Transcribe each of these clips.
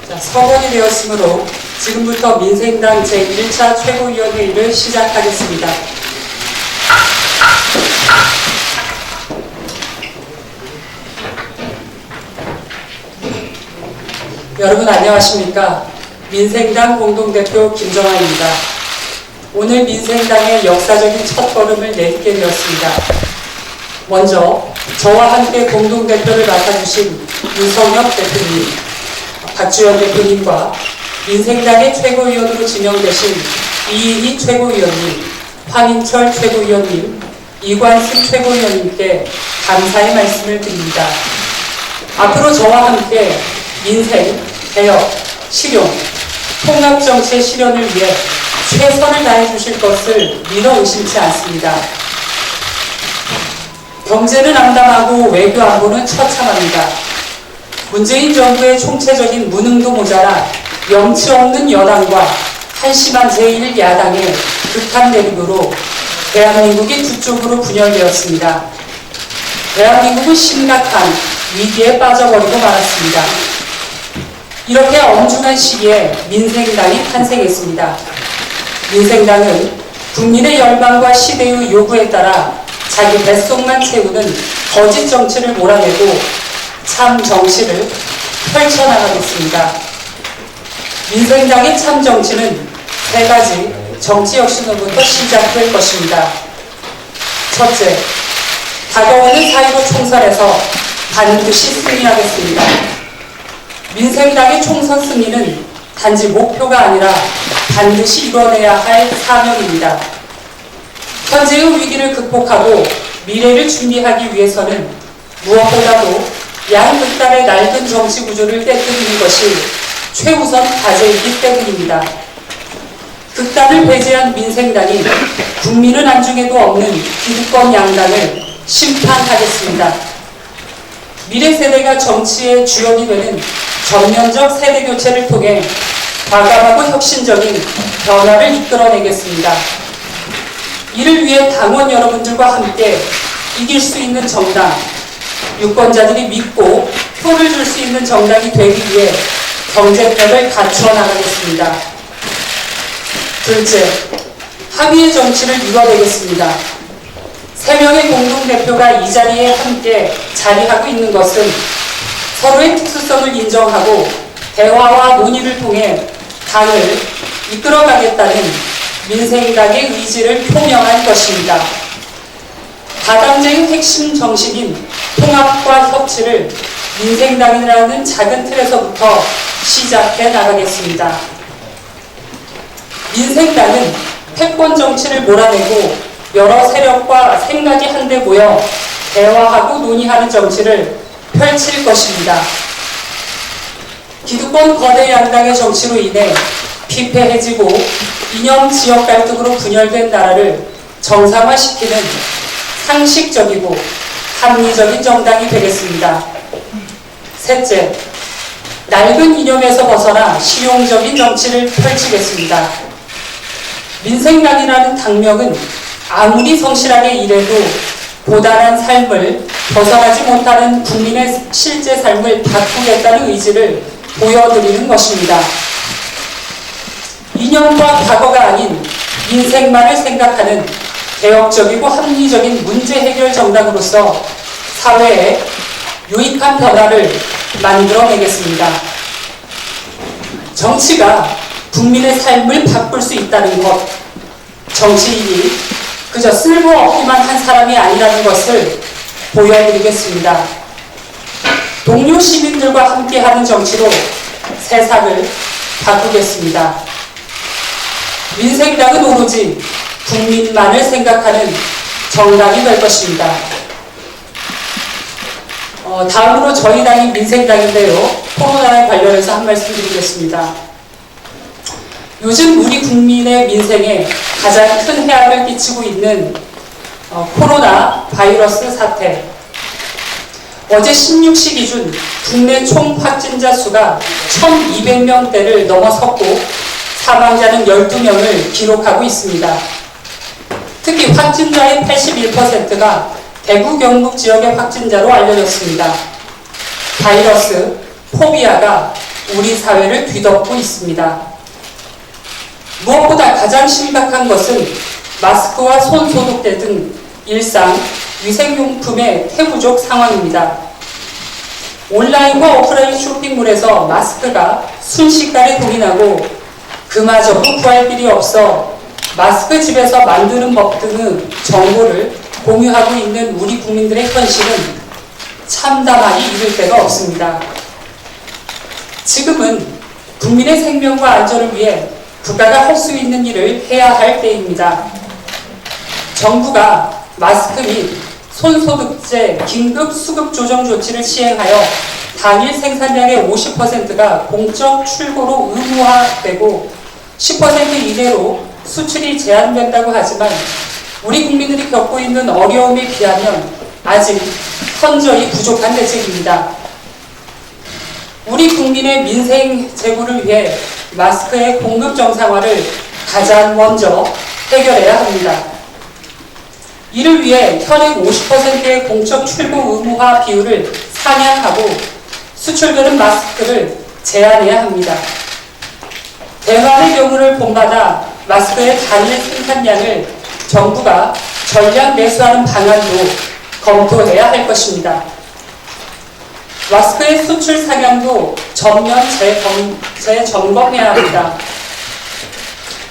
자, 서번이 되었으므로 지금부터 민생당 제1차 최고위원회의를 시작하겠습니다. 여러분 안녕하십니까? 민생당 공동대표 김정환입니다. 오늘 민생당의 역사적인 첫걸음을 내딛게 되었습니다. 먼저 저와 함께 공동대표를 맡아주신 윤석엽 대표님, 박주영 대표님과 민생당의 최고위원으로 지명되신 이인희 최고위원님, 황인철 최고위원님, 이관순 최고위원님께 감사의 말씀을 드립니다. 앞으로 저와 함께 민생, 개혁, 실용, 통합정치의 실현을 위해 최선을 다해 주실 것을 믿어 의심치 않습니다. 경제는 암담하고 외교 안보는 처참합니다. 문재인 정부의 총체적인 무능도 모자라 염치 없는 여당과 한심한 제1야당의 극한 대립으로 대한민국이 두 쪽으로 분열되었습니다. 대한민국은 심각한 위기에 빠져버리고 말았습니다. 이렇게 엄중한 시기에 민생당이 탄생했습니다. 민생당은 국민의 열망과 시대의 요구에 따라 자기 뱃속만 채우는 거짓 정치를 몰아내고 참 정치를 펼쳐나가겠습니다. 민생당의 참 정치는 세 가지 정치 혁신으로부터 시작될 것입니다. 첫째, 다가오는 4.15 총선에서 반드시 승리하겠습니다. 민생당의 총선 승리는 단지 목표가 아니라 반드시 이뤄내야 할 사명입니다. 현재의 위기를 극복하고 미래를 준비하기 위해서는 무엇보다도 양극단의 낡은 정치 구조를 깨뜨리는 것이 최우선 과제이기 때문입니다. 극단을 배제한 민생당이 국민은 안중에도 없는 기득권 양당을 심판하겠습니다. 미래 세대가 정치의 주역이 되는 전면적 세대교체를 통해 과감하고 혁신적인 변화를 이끌어내겠습니다. 이를 위해 당원 여러분들과 함께 이길 수 있는 정당, 유권자들이 믿고 표를 줄 수 있는 정당이 되기 위해 경쟁력을 갖추어 나가겠습니다. 둘째, 합의의 정치를 이뤄내겠습니다. 3명의 공동대표가 이 자리에 함께 자리하고 있는 것은 서로의 특수성을 인정하고 대화와 논의를 통해 당을 이끌어가겠다는 민생당의 의지를 표명한 것입니다. 다당제의 핵심 정신인 통합과 협치를 민생당이라는 작은 틀에서부터 시작해 나가겠습니다. 민생당은 패권 정치를 몰아내고 여러 세력과 생각이 한데 모여 대화하고 논의하는 정치를 펼칠 것입니다. 기득권 거대 양당의 정치로 인해 피폐해지고 이념 지역 갈등으로 분열된 나라를 정상화시키는 상식적이고 합리적인 정당이 되겠습니다. 셋째, 낡은 이념에서 벗어나 실용적인 정치를 펼치겠습니다. 민생당이라는 당명은 아무리 성실하게 일해도 고단한 삶을 벗어나지 못하는 국민의 실제 삶을 바꾸겠다는 의지를 보여드리는 것입니다. 이념과 과거가 아닌 민생만을 생각하는 개혁적이고 합리적인 문제 해결 정당으로서 사회에 유익한 변화를 만들어내겠습니다. 정치가 국민의 삶을 바꿀 수 있다는 것, 정치인이 그저 쓸모없기만 한 사람이 아니라는 것을 보여드리겠습니다. 동료 시민들과 함께하는 정치로 세상을 바꾸겠습니다. 민생당은 오로지 국민만을 생각하는 정당이 될 것입니다. 다음으로 저희 당인 민생당인데요. 코로나에 관련해서 한 말씀 드리겠습니다. 요즘 우리 국민의 민생에 가장 큰 해악을 끼치고 있는 코로나 바이러스 사태. 어제 16시 기준 국내 총 확진자 수가 1,200명대를 넘어섰고 사망자는 12명을 기록하고 있습니다. 특히 확진자의 81%가 대구 경북 지역의 확진자로 알려졌습니다. 바이러스 포비아가 우리 사회를 뒤덮고 있습니다. 무엇보다 가장 심각한 것은 마스크와 손소독제 등 일상 위생용품의 태부족 상황입니다. 온라인과 오프라인 쇼핑몰에서 마스크가 순식간에 동인하고 그마저도 구할 길이 없어 마스크 집에서 만드는 법 등의 정보를 공유하고 있는 우리 국민들의 현실은 참담하기 이를 데가 없습니다. 지금은 국민의 생명과 안전을 위해 국가가 할 수 있는 일을 해야 할 때입니다. 정부가 마스크 및 손소독제 긴급 수급 조정 조치를 시행하여 당일 생산량의 50%가 공적 출고로 의무화되고 10% 이내로 수출이 제한된다고 하지만 우리 국민들이 겪고 있는 어려움에 비하면 아직 현저히 부족한 대책입니다. 우리 국민의 민생 재구를 위해 마스크의 공급 정상화를 가장 먼저 해결해야 합니다. 이를 위해 현행 50%의 공적 출고 의무화 비율을 상향하고 수출되는 마스크를 제한해야 합니다. 대만의 경우를 본받아 마스크의 단일 생산량을 정부가 전량 매수하는 방안도 검토해야 할 것입니다. 마스크의 수출 상향도 전면 재점검해야 합니다.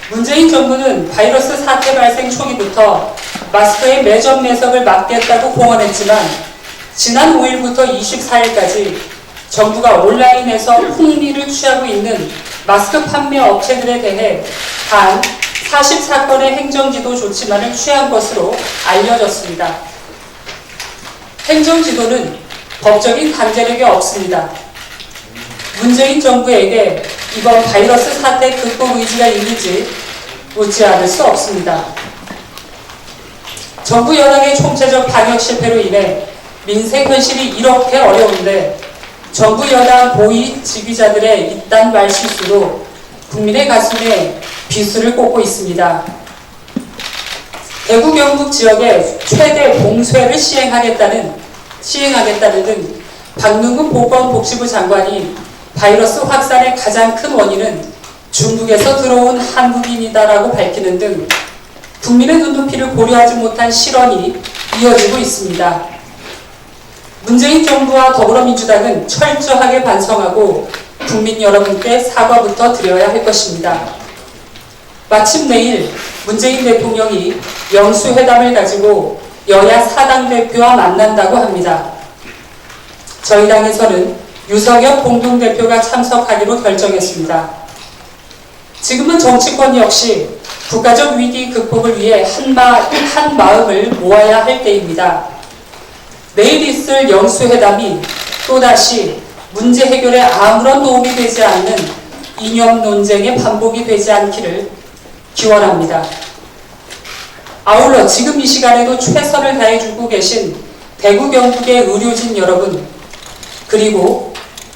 문재인 정부는 바이러스 사태 발생 초기부터 마스크의 매점 매석을 막겠다고 공언했지만 지난 5일부터 24일까지 정부가 온라인에서 흥미를 취하고 있는 마스크 판매 업체들에 대해 단 44건의 행정지도 조치만을 취한 것으로 알려졌습니다. 행정지도는 법적인 강제력이 없습니다. 문재인 정부에게 이번 바이러스 사태 극복 의지가 있는지 묻지 않을 수 없습니다. 정부 여당의 총체적 방역 실패로 인해 민생 현실이 이렇게 어려운데 정부 여당 고위 지휘자들의 이딴 말실수로 국민의 가슴에 비수를 꽂고 있습니다. 대구 경북 지역에 최대 봉쇄를 시행하겠다는 등 박능훈 보건복지부 장관이 바이러스 확산의 가장 큰 원인은 중국에서 들어온 한국인이다라고 밝히는 등 국민의 눈높이를 고려하지 못한 실언이 이어지고 있습니다. 문재인 정부와 더불어민주당은 철저하게 반성하고 국민 여러분께 사과부터 드려야 할 것입니다. 마침 내일 문재인 대통령이 영수회담을 가지고 여야 사당 대표와 만난다고 합니다. 저희 당에서는 유석엽 공동대표가 참석하기로 결정했습니다. 지금은 정치권 역시 국가적 위기 극복을 위해 한 마음을 모아야 할 때입니다. 내일 있을 영수회담이 또다시 문제 해결에 아무런 도움이 되지 않는 이념 논쟁의 반복이 되지 않기를 기원합니다. 아울러 지금 이 시간에도 최선을 다해주고 계신 대구 경북의 의료진 여러분, 그리고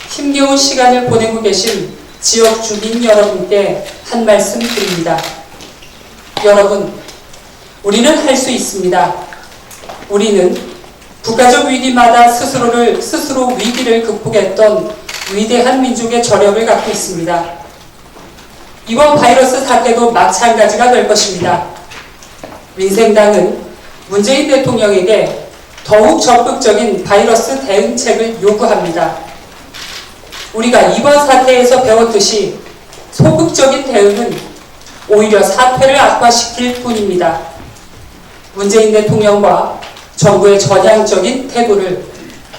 힘겨운 시간을 보내고 계신 지역 주민 여러분께 한 말씀 드립니다. 여러분, 우리는 할 수 있습니다. 우리는 국가적 위기마다 스스로 위기를 극복했던 위대한 민족의 저력을 갖고 있습니다. 이번 바이러스 사태도 마찬가지가 될 것입니다. 민생당은 문재인 대통령에게 더욱 적극적인 바이러스 대응책을 요구합니다. 우리가 이번 사태에서 배웠듯이 소극적인 대응은 오히려 사태를 악화시킬 뿐입니다. 문재인 대통령과 정부의 전향적인 태도를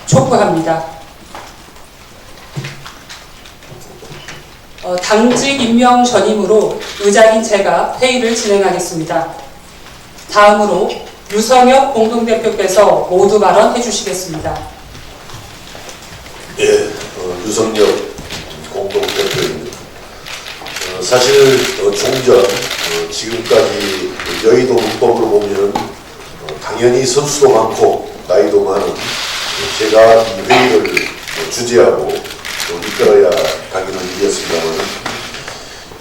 촉구합니다. 당직 임명 전임으로 의장인 제가 회의를 진행하겠습니다. 다음으로 유석엽 공동대표께서 모두 발언해 주시겠습니다. 예, 유석엽 공동대표입니다. 사실 종전 지금까지 여의도 문법으로 보면 당연히 선수도 많고 나이도 많은 제가 이 회의를 주재하고 또 이끌어야 하기는 일이었습니다만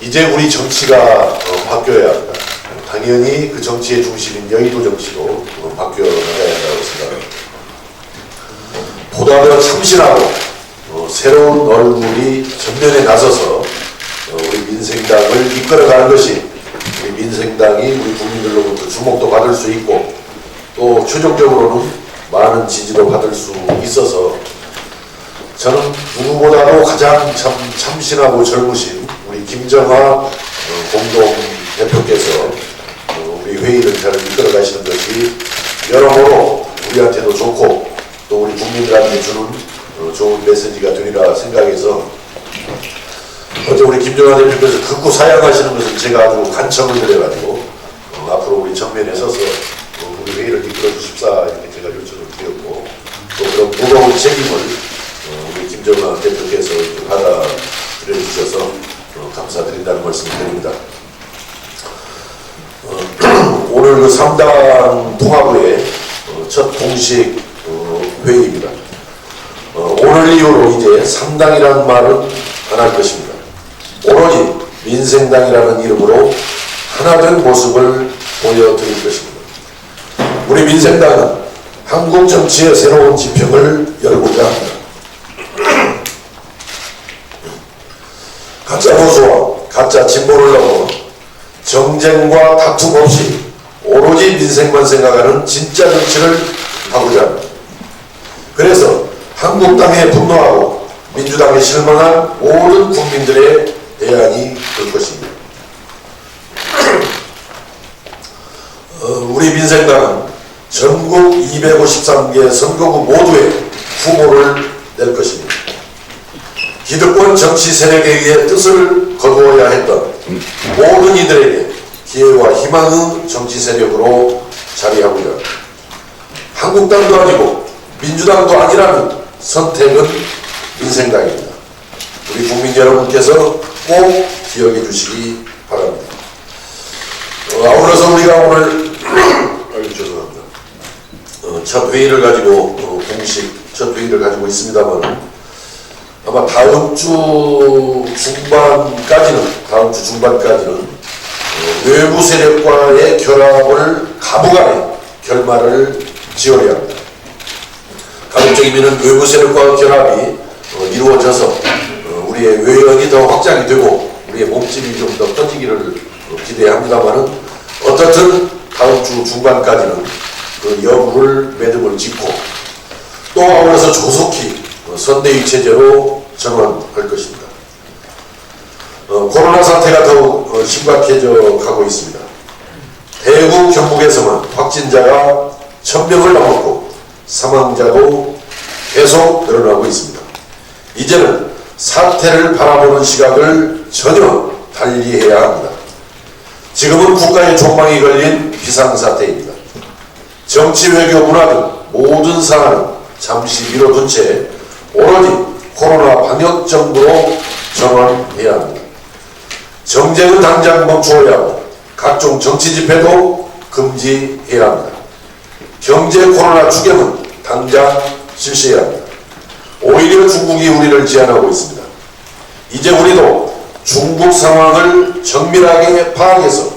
이제 우리 정치가 바뀌어야 한다. 당연히 그 정치의 중심인 여의도 정치도 바뀌어 나가야 한다고 생각합니다. 보다 더 참신하고 새로운 얼굴이 전면에 나서서 우리 민생당을 이끌어가는 것이 우리 민생당이 우리 국민들로부터 주목도 받을 수 있고 또 최종적으로는 많은 지지도 받을 수 있어서 저는 누구보다도 가장 참신하고 젊으신 우리 김정하 공동 대표께서 우리 회의를 잘 이끌어 가시는 것이 여러모로 우리한테도 좋고 또 우리 국민들한테 주는 좋은 메시지가 되리라 생각해서 어제 우리 김정하 대표께서 극구 사양하시는 것을 제가 아주 간청을 드려가지고 앞으로 우리 정면에 서서 우리 회의를 이끌어 주십사 이렇게 제가 요청을 드렸고 또 그런 무거운 책임을 우리 김정하 대표께서 받아들여 주셔서 감사드린다는 말씀을 드립니다. 오늘 그 3당 통합의 첫 공식 회의입니다. 오늘 이후로 이제 3당이라는 말은 안 할 것입니다. 오로지 민생당이라는 이름으로 하나된 모습을 보여드릴 것입니다. 우리 민생당은 한국 정치의 새로운 지평을 열고자 합니다. 가짜 보수와 가짜 진보를 넘어 정쟁과 다툼 없이 오로지 민생만 생각하는 진짜 정치를 하고자 합니다. 그래서 한국당에 분노하고 민주당에 실망한 모든 국민들의 대안이 될 것입니다. 우리 민생당은 전국 253개 선거구 모두에 후보를 낼 것입니다. 기득권 정치 세력에 의해 뜻을 거두어야 했던 모든 이들에게 기회와 희망의 정치 세력으로 자리하고자 합니다. 한국당도 아니고 민주당도 아니라는 선택은 민생당입니다. 우리 국민 여러분께서 꼭 기억해 주시기 바랍니다. 아울러서 우리가 오늘 죄송합니다. 첫 회의를 가지고 공식 첫 회의를 가지고 있습니다만 아마 다음 주 중반까지는 외부 세력과의 결합을 가부간에 결말을 지어야 합니다. 가급적이면 외부 세력과 결합이 이루어져서 우리의 외연이 더 확장이 되고 우리의 몸집이 좀 더 커지기를 기대합니다만은 어떻든 다음 주 중반까지는 그 여부를 매듭을 짓고 또 아울러서 조속히 선대위 체제로 전환할 것입니다. 코로나 사태가 더욱 심각해져 가고 있습니다. 대구, 경북에서만 확진자가 1000명을 넘었고 사망자도 계속 늘어나고 있습니다. 이제는 사태를 바라보는 시각을 전혀 달리해야 합니다. 지금은 국가의 촉망이 걸린 비상사태입니다. 정치, 외교, 문화 등 모든 사안은 잠시 미뤄둔 채 오로지 코로나 방역 정부로 전환해야 합니다. 정쟁은 당장 멈추어야 하고 각종 정치 집회도 금지해야 합니다. 경제 코로나 추경은 당장 실시해야 합니다. 오히려 중국이 우리를 제한하고 있습니다. 이제 우리도 중국 상황을 정밀하게 파악해서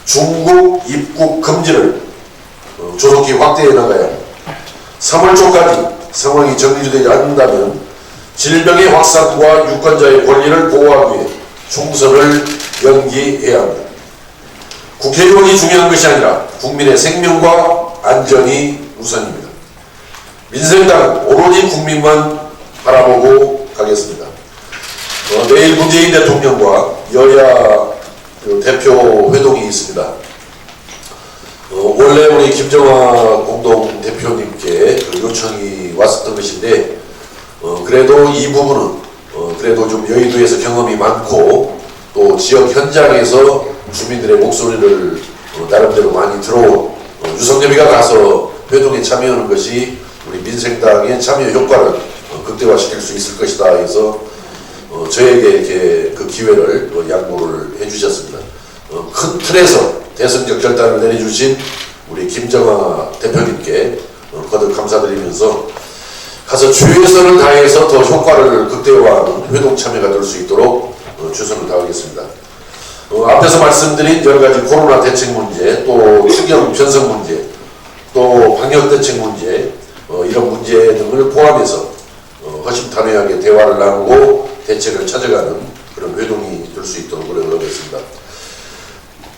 중국 입국 금지를 조속히 확대해 나가야 합니다. 3월 초까지 상황이 정리되지 않는다면 질병의 확산과 유권자의 권리를 보호하기 위해 총선을 연기해야 합니다. 국회의원이 중요한 것이 아니라 국민의 생명과 안전이 우선입니다. 민생당은 오로지 국민만 바라보고 가겠습니다. 내일 문재인 대통령과 여야 대표 회동이 있습니다. 원래 우리 김정하 공동 대표님께 요청이 왔었던 것인데 그래도 이 부분은 그래도 좀 여의도에서 경험이 많고 또 지역 현장에서 주민들의 목소리를 나름대로 많이 들어온 유석열이가 가서 회동에 참여하는 것이 우리 민생당의 참여 효과를 극대화시킬 수 있을 것이다 해서 저에게 이렇게 그 기회를 양보를 해주셨습니다. 큰 틀에서 대선적 결단을 내려주신 우리 김정하 대표님께 거듭 감사드리면서 가서 최선을 다해서 더 효과를 극대화하는 회동 참여가 될 수 있도록 최선을 다하겠습니다. 앞에서 말씀드린 여러 가지 코로나 대책 문제, 또 추경 편성 문제, 또 방역 대책 문제, 이런 문제 등을 포함해서 허심탄회하게 대화를 나누고 대책을 찾아가는 그런 회동이 될 수 있도록 노력을 하겠습니다.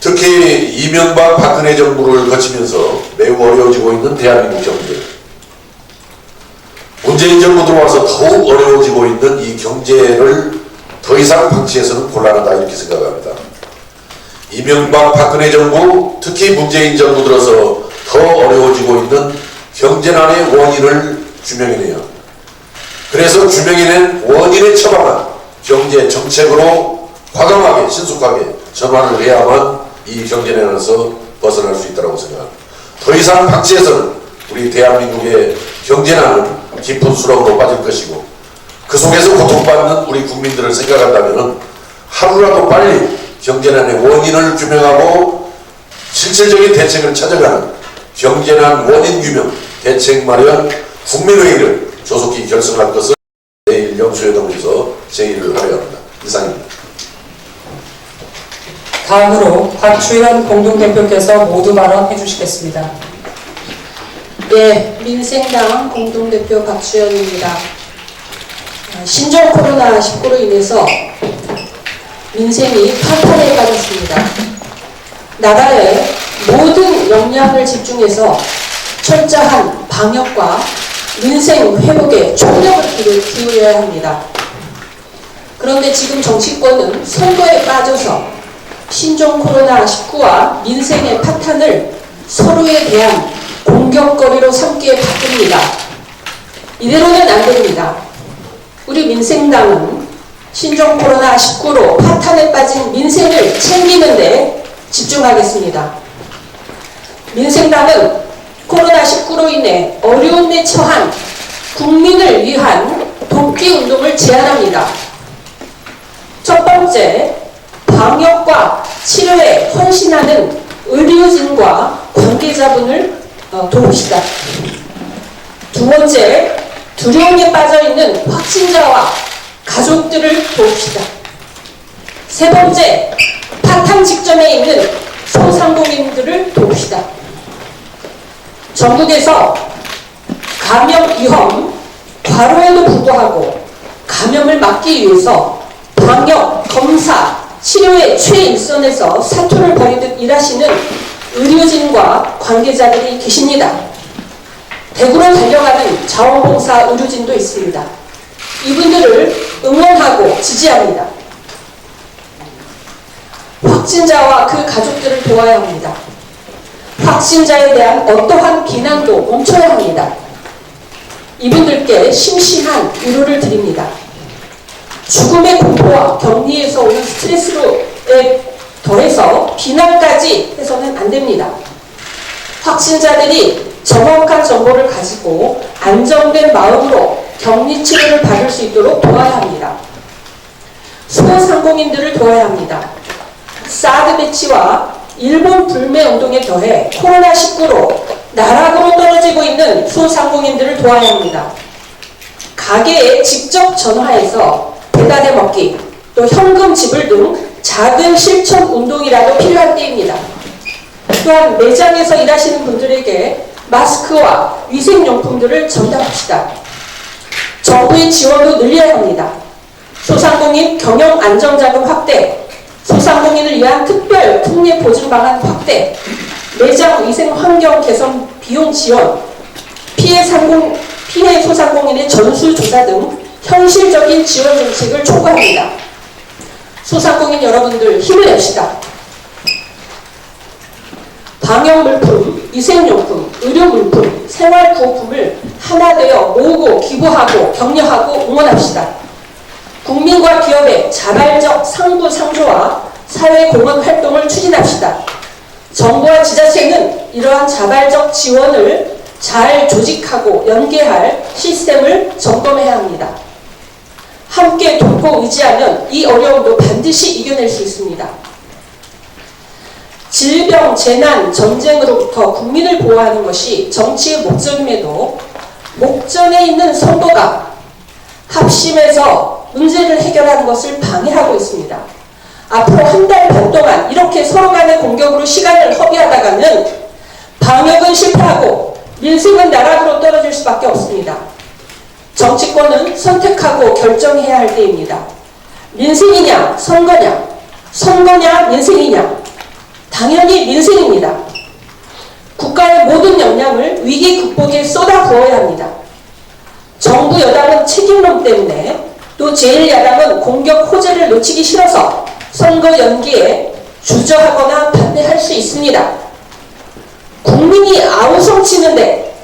특히 이명박 박근혜 정부를 거치면서 매우 어려워지고 있는 대한민국 경제, 문재인 정부 들어와서 더욱 어려워지고 있는 이 경제를 더 이상 방치해서는 곤란하다 이렇게 생각합니다. 이명박 박근혜 정부, 특히 문재인 정부 들어서 더 어려워지고 있는 경제난의 원인을 규명해내야 합니다. 그래서 규명해낸 원인에 처방한 경제 정책으로 과감하게 신속하게 전환을 해야만 이 경제난에서 벗어날 수 있다고 생각합니다. 더 이상 방치해서는 우리 대한민국의 경제난은 깊은 수렁으로 빠질 것이고, 그 속에서 고통받는 우리 국민들을 생각한다면 하루라도 빨리 경제난의 원인을 규명하고 실질적인 대책을 찾아가는 경제난 원인 규명, 대책 마련, 국민회의를 조속히 결성할 것을 내일 영수회동에서 제의를 하려 합니다. 이상입니다. 다음으로 박주현 공동대표께서 모두 발언해 주시겠습니다. 예, 민생당 공동대표 박주현입니다. 신종 코로나19로 인해서 민생이 파탄에 빠졌습니다. 나라의 모든 역량을 집중해서 철저한 방역과 민생 회복에 총력을 기울여야 합니다. 그런데 지금 정치권은 선거에 빠져서 신종 코로나19와 민생의 파탄을 서로에 대한 공격거리로 삼기에 바쁩니다. 이대로는 안 됩니다. 우리 민생당은 신종 코로나19로 파탄에 빠진 민생을 챙기는 데 집중하겠습니다. 민생당은 코로나19로 인해 어려움에 처한 국민을 위한 돕기 운동을 제안합니다. 첫 번째, 방역과 치료에 헌신하는 의료진과 관계자분을 도웁시다. 두 번째, 두려움에 빠져있는 확진자와 가족들을 도웁시다. 세 번째, 파탄 직전에 있는 소상공인들을 도웁시다. 전국에서 감염 위험 과로에도 불구하고 감염을 막기 위해서 방역, 검사, 치료의 최일선에서 사투를 벌이듯 일하시는 의료진과 관계자들이 계십니다. 대구로 달려가는 자원봉사 의료진도 있습니다. 이분들을 응원하고 지지합니다. 확진자와 그 가족들을 도와야 합니다. 확진자에 대한 어떠한 비난도 멈춰야 합니다. 이분들께 심심한 위로를 드립니다. 죽음의 공포와 격리에서 오는 스트레스로에 더해서 비난까지 해서는 안 됩니다. 확진자들이 정확한 정보를 가지고 안정된 마음으로 격리 치료를 받을 수 있도록 도와야 합니다. 소상공인들을 도와야 합니다. 사드 배치와 일본 불매 운동에 더해 코로나19로 나락으로 떨어지고 있는 소상공인들을 도와야 합니다. 가게에 직접 전화해서 배달해 먹기, 또 현금 지불 등 작은 실천 운동이라도 필요한 때입니다. 또한 매장에서 일하시는 분들에게 마스크와 위생용품들을 전달합시다. 정부의 지원도 늘려야 합니다. 소상공인 경영 안정자금 확대, 소상공인을 위한 특별 특례 보증 방안 확대, 매장 위생 환경 개선 비용 지원, 피해 소상공인의 전수조사 등 현실적인 지원 정책을 촉구합니다. 소상공인 여러분들 힘을 냅시다. 방역물품, 위생용품, 의료물품, 생활구호품을 하나 되어 모으고 기부하고 격려하고 응원합시다. 국민과 기업의 자발적 상부 상조와 사회공헌 활동을 추진합시다. 정부와 지자체는 이러한 자발적 지원을 잘 조직하고 연계할 시스템을 점검해야 합니다. 함께 돕고 의지하면 이 어려움도 반드시 이겨낼 수 있습니다. 질병, 재난, 전쟁으로부터 국민을 보호하는 것이 정치의 목적임에도 목전에 있는 선거가 합심해서 문제를 해결하는 것을 방해하고 있습니다. 앞으로 한 달 반 동안 이렇게 서로 간의 공격으로 시간을 허비하다가는 방역은 실패하고 민생은 나락으로 떨어질 수밖에 없습니다. 정치권은 선택하고 결정해야 할 때입니다. 민생이냐 선거냐, 선거냐 민생이냐, 당연히 민생입니다. 국가의 모든 역량을 위기 극복에 쏟아부어야 합니다. 정부 여당은 책임론 때문에 또 제1야당은 공격 호재를 놓치기 싫어서 선거 연기에 주저하거나 반대할 수 있습니다. 국민이 아우성치는데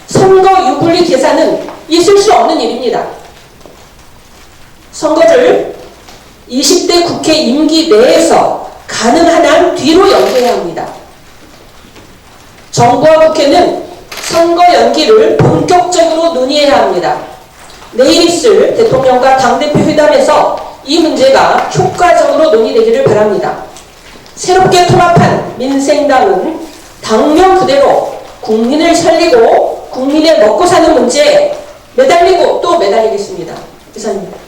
선거 유불리 계산은 있을 수 없는 일입니다. 선거를 20대 국회 임기 내에서 가능한 한 뒤로 연기해야 합니다. 정부와 국회는 선거 연기를 본격적으로 논의해야 합니다. 내일 있을 대통령과 당대표 회담에서 이 문제가 효과적으로 논의되기를 바랍니다. 새롭게 통합한 민생당은 당명 그대로 국민을 살리고 국민의 먹고 사는 문제에 매달리고 또 매달리겠습니다. 이상입니다.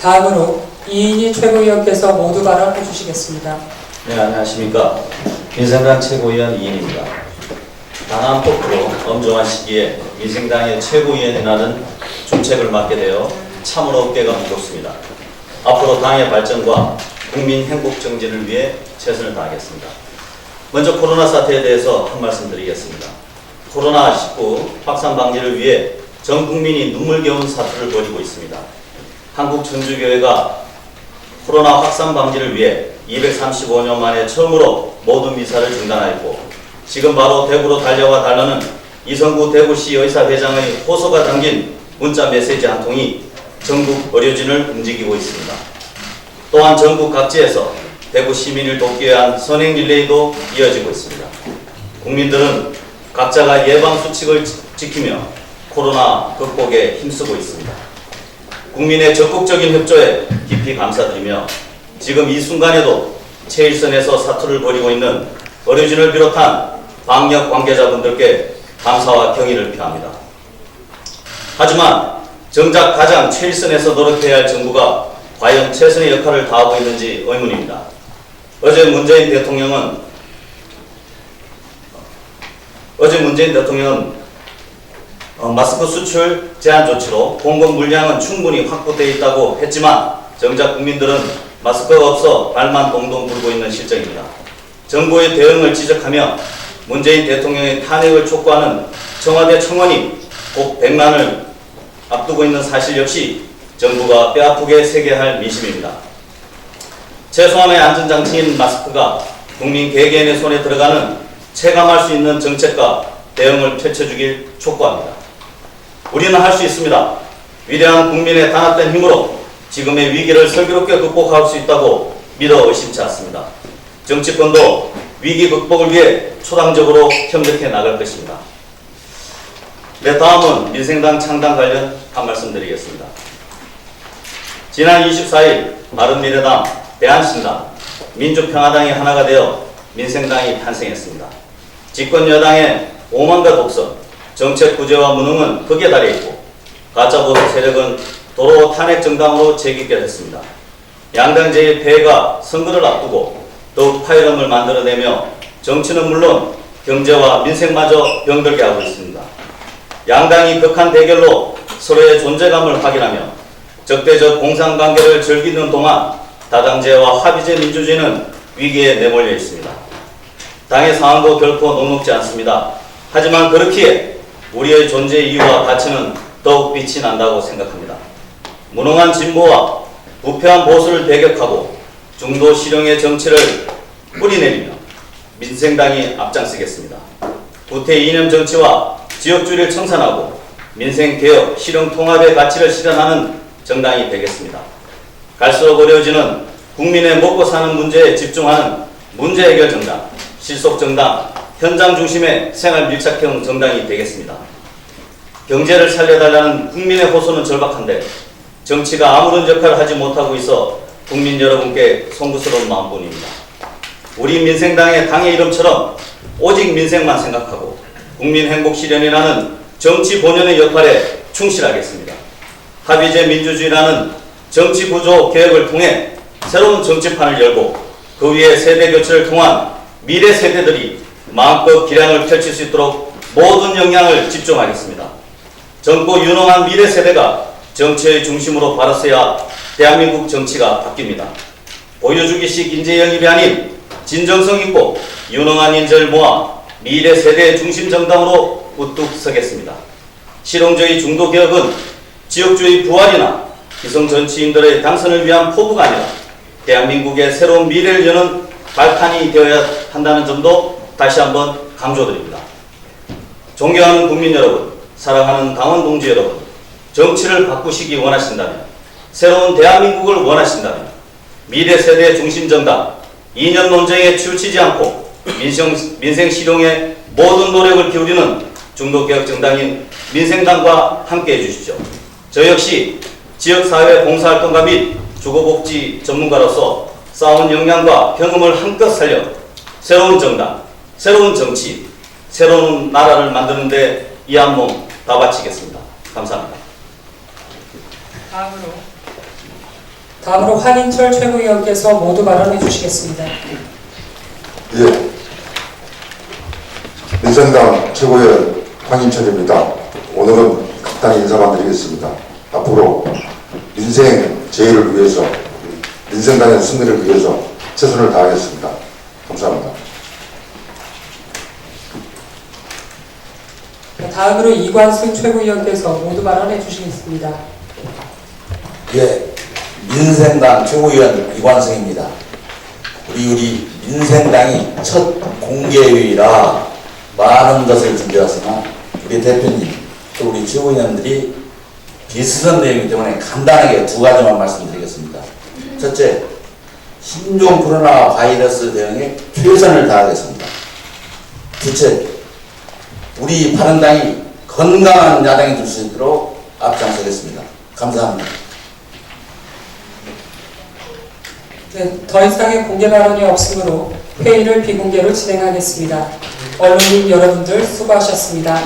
다음으로 이인희 최고위원께서 모두 발언해 주시겠습니다. 네, 안녕하십니까. 민생당 최고위원 이인입니다. 당한 폭으로 엄중한 시기에 민생당의 최고위원이라는 중책을 맡게 되어 참으로 어깨가 무겁습니다. 앞으로 당의 발전과 국민 행복 정진을 위해 최선을 다하겠습니다. 먼저 코로나 사태에 대해서 한 말씀 드리겠습니다. 코로나19 확산 방지를 위해 전 국민이 눈물겨운 사투를 벌이고 있습니다. 한국 천주교회가 코로나 확산 방지를 위해 235년 만에 처음으로 모든 미사를 중단하였고, 지금 바로 대구로 달려와 달라는 이성구 대구시 의사회장의 호소가 담긴 문자 메시지 한 통이 전국 의료진을 움직이고 있습니다. 또한 전국 각지에서 대구 시민을 돕기 위한 선행 릴레이도 이어지고 있습니다. 국민들은 각자가 예방수칙을 지키며 코로나 극복에 힘쓰고 있습니다. 국민의 적극적인 협조에 깊이 감사드리며, 지금 이 순간에도 최일선에서 사투를 벌이고 있는 의료진을 비롯한 방역 관계자분들께 감사와 경의를 표합니다. 하지만 정작 가장 최일선에서 노력해야 할 정부가 과연 최선의 역할을 다하고 있는지 의문입니다. 어제 문재인 대통령은 마스크 수출 제한 조치로 공급 물량은 충분히 확보되어 있다고 했지만, 정작 국민들은 마스크가 없어 발만 동동 구르고 있는 실정입니다. 정부의 대응을 지적하며 문재인 대통령의 탄핵을 촉구하는 청와대 청원이 곧 100만을 앞두고 있는 사실 역시 정부가 뼈아프게 새겨야 할 민심입니다. 최소한의 안전장치인 마스크가 국민 개개인의 손에 들어가는 체감할 수 있는 정책과 대응을 펼쳐주길 촉구합니다. 우리는 할 수 있습니다. 위대한 국민의 단합된 힘으로 지금의 위기를 슬기롭게 극복할 수 있다고 믿어 의심치 않습니다. 정치권도 위기 극복을 위해 초당적으로 협력해 나갈 것입니다. 네, 다음은 민생당 창당 관련 한 말씀 드리겠습니다. 지난 24일 바른미래당, 대한신당, 민주평화당이 하나가 되어 민생당이 탄생했습니다. 집권 여당의 오만과 독선, 정책 구제와 무능은 극에 달해 있고, 가짜보수 세력은 도로 탄핵 정당으로 재기게 됐습니다. 양당제의 폐해가 선거를 앞두고 더욱 파열음을 만들어내며 정치는 물론 경제와 민생마저 병들게 하고 있습니다. 양당이 극한 대결로 서로의 존재감을 확인하며 적대적 공상관계를 즐기는 동안 다당제와 합의제 민주주의는 위기에 내몰려 있습니다. 당의 상황도 결코 녹록지 않습니다. 하지만 그렇기에 우리의 존재 이유와 가치는 더욱 빛이 난다고 생각합니다. 무능한 진보와 부패한 보수를 배격하고 중도 실용의 정치를 뿌리내리며 민생당이 앞장서겠습니다. 구태 이념 정치와 지역주의를 청산하고 민생개혁, 실용통합의 가치를 실현하는 정당이 되겠습니다. 갈수록 어려워지는 국민의 먹고 사는 문제에 집중하는 문제해결 정당, 실속 정당, 현장 중심의 생활 밀착형 정당이 되겠습니다. 경제를 살려달라는 국민의 호소는 절박한데 정치가 아무런 역할을 하지 못하고 있어 국민 여러분께 송구스러운 마음뿐입니다. 우리 민생당의 당의 이름처럼 오직 민생만 생각하고 국민행복실현이라는 정치 본연의 역할에 충실하겠습니다. 합의제 민주주의라는 정치 구조 개혁을 통해 새로운 정치판을 열고 그 위에 세대 교체를 통한 미래 세대들이 마음껏 기량을 펼칠 수 있도록 모든 역량을 집중하겠습니다. 젊고 유능한 미래 세대가 정치의 중심으로 바라서야 대한민국 정치가 바뀝니다. 보여주기식 인재 영입이 아닌 진정성 있고 유능한 인재를 모아 미래 세대의 중심 정당으로 우뚝 서겠습니다. 실용주의 중도 개혁은 지역주의 부활이나 기성 정치인들의 당선을 위한 포부가 아니라 대한민국의 새로운 미래를 여는 발판이 되어야 한다는 점도 다시 한번 강조드립니다. 존경하는 국민 여러분, 사랑하는 강원 동지 여러분, 정치를 바꾸시기 원하신다면, 새로운 대한민국을 원하신다면 미래 세대 중심 정당, 이념 논쟁에 치우치지 않고 민생 실용에 모든 노력을 기울이는 중도개혁 정당인 민생당과 함께해 주십시오. 저 역시 지역사회 봉사활동가 및 주거복지 전문가로서 쌓아온 역량과 경험을 한껏 살려 새로운 정당, 새로운 정치, 새로운 나라를 만드는 데 이 한 몸 다 바치겠습니다. 감사합니다. 다음으로 황인철 최고위원께서 모두 발언해 주시겠습니다. 예. 민생당 최고위원 황인철입니다. 오늘은 간단히 인사만 드리겠습니다. 앞으로 민생 제일을 위해서, 민생당의 승리를 위해서 최선을 다하겠습니다. 감사합니다. 다음으로 이관승 최고위원께서 모두 발언해 주시겠습니다. 예, 민생당 최고위원 이관승입니다. 우리 민생당이 첫 공개회의라 많은 것을 준비했으나 우리 대표님 또 우리 최고위원들이 비슷한 내용이기 때문에 간단하게 두 가지만 말씀드리겠습니다. 첫째, 신종 코로나 바이러스 대응에 최선을 다하겠습니다. 둘째, 우리 바른당이 건강한 야당이 될 수 있도록 앞장서겠습니다. 감사합니다. 네, 더 이상의 공개 발언이 없으므로 회의를 비공개로 진행하겠습니다. 언론인 여러분들 수고하셨습니다.